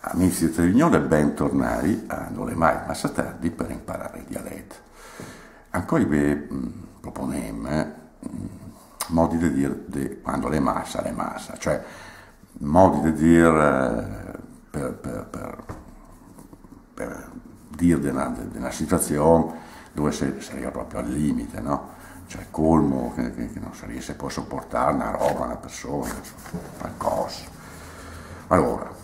Amici di Trevignone, bentornati a Non è mai massa tardi per imparare il dialetto. Ancora vi proponemo modi di dire quando le massa, cioè modi di dire per dire di una situazione dove si arriva proprio al limite, no? Cioè colmo che non si riesce poi a sopportare una roba, una persona, qualcosa. Allora,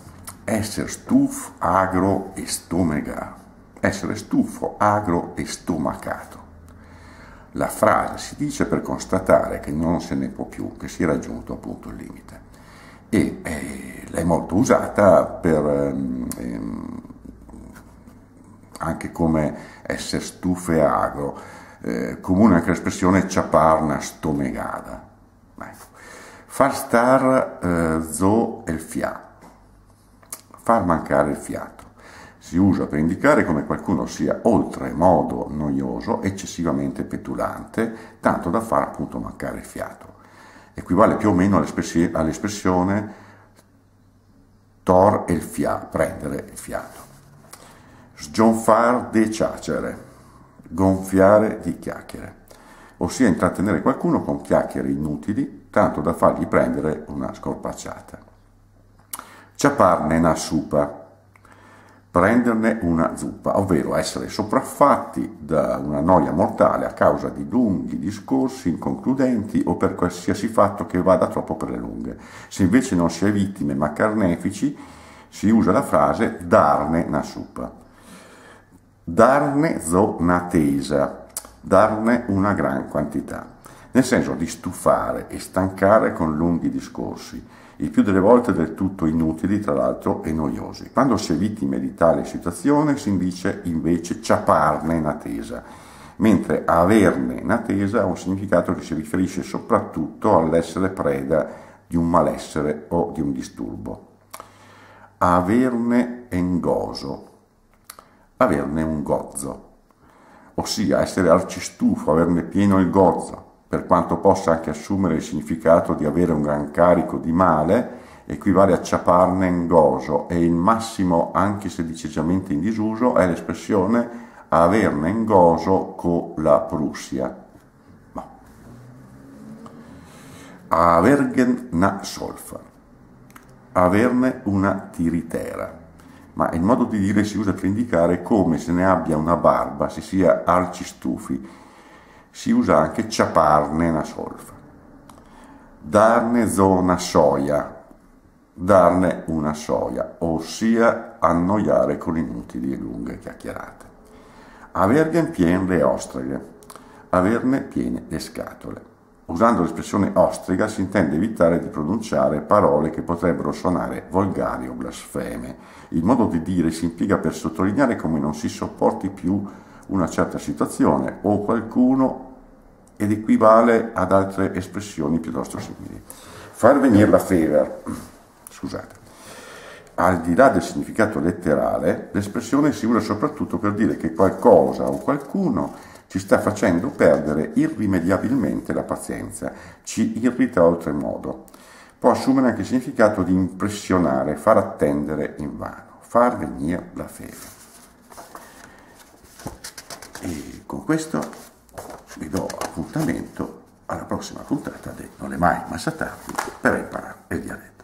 essere stufo, agro e stomacato. Essere stufo, agro e stomacato. La frase si dice per constatare che non se ne può più, che si è raggiunto appunto il limite. E è molto usata per anche come essere stufo e agro, comune anche l'espressione ciaparna stomegata. Ecco. Far star zo el fiato. Far mancare il fiato. Si usa per indicare come qualcuno sia oltremodo noioso, eccessivamente petulante, tanto da far appunto mancare il fiato. Equivale più o meno all'espressione tor el fiato, prendere il fiato. Sgionfar de ciacere, gonfiare di chiacchiere, ossia intrattenere qualcuno con chiacchiere inutili, tanto da fargli prendere una scorpacciata. Ciaparne una supa, prenderne una zuppa, ovvero essere sopraffatti da una noia mortale a causa di lunghi discorsi inconcludenti o per qualsiasi fatto che vada troppo per le lunghe. Se invece non si è vittime ma carnefici, si usa la frase darne una supa. Darne zo una tesa, darne una gran quantità, nel senso di stufare e stancare con lunghi discorsi, il più delle volte del tutto inutili, tra l'altro, e noiosi. Quando si è vittime di tale situazione si dice invece ciaparne in attesa, mentre averne in attesa ha un significato che si riferisce soprattutto all'essere preda di un malessere o di un disturbo. Averne en gozo, averne un gozzo, ossia essere arcistufo, averne pieno il gozzo, per quanto possa anche assumere il significato di avere un gran carico di male, equivale a ciaparne in gozo e il massimo, anche se decisamente in disuso, è l'espressione averne in gozo con la Prussia. No. Avergen na solfa, averne una tiritera. Ma il modo di dire si usa per indicare come se ne abbia una barba, si sia arcistufi. Si usa anche ciaparne una solfa. Darne zona soia, darne una soia, ossia annoiare con inutili e lunghe chiacchierate. Avergen pien le ostreghe, averne piene le scatole. Usando l'espressione ostrega si intende evitare di pronunciare parole che potrebbero suonare volgari o blasfeme. Il modo di dire si impiega per sottolineare come non si sopporti più una certa situazione o qualcuno ed equivale ad altre espressioni piuttosto simili. Far venire la fever, scusate. Al di là del significato letterale, l'espressione si usa soprattutto per dire che qualcosa o qualcuno ci sta facendo perdere irrimediabilmente la pazienza, ci irrita oltremodo. Può assumere anche il significato di impressionare, far attendere invano, far venire la fever. E con questo vi do appuntamento alla prossima puntata di Non è mai massa tardi per imparare il dialetto.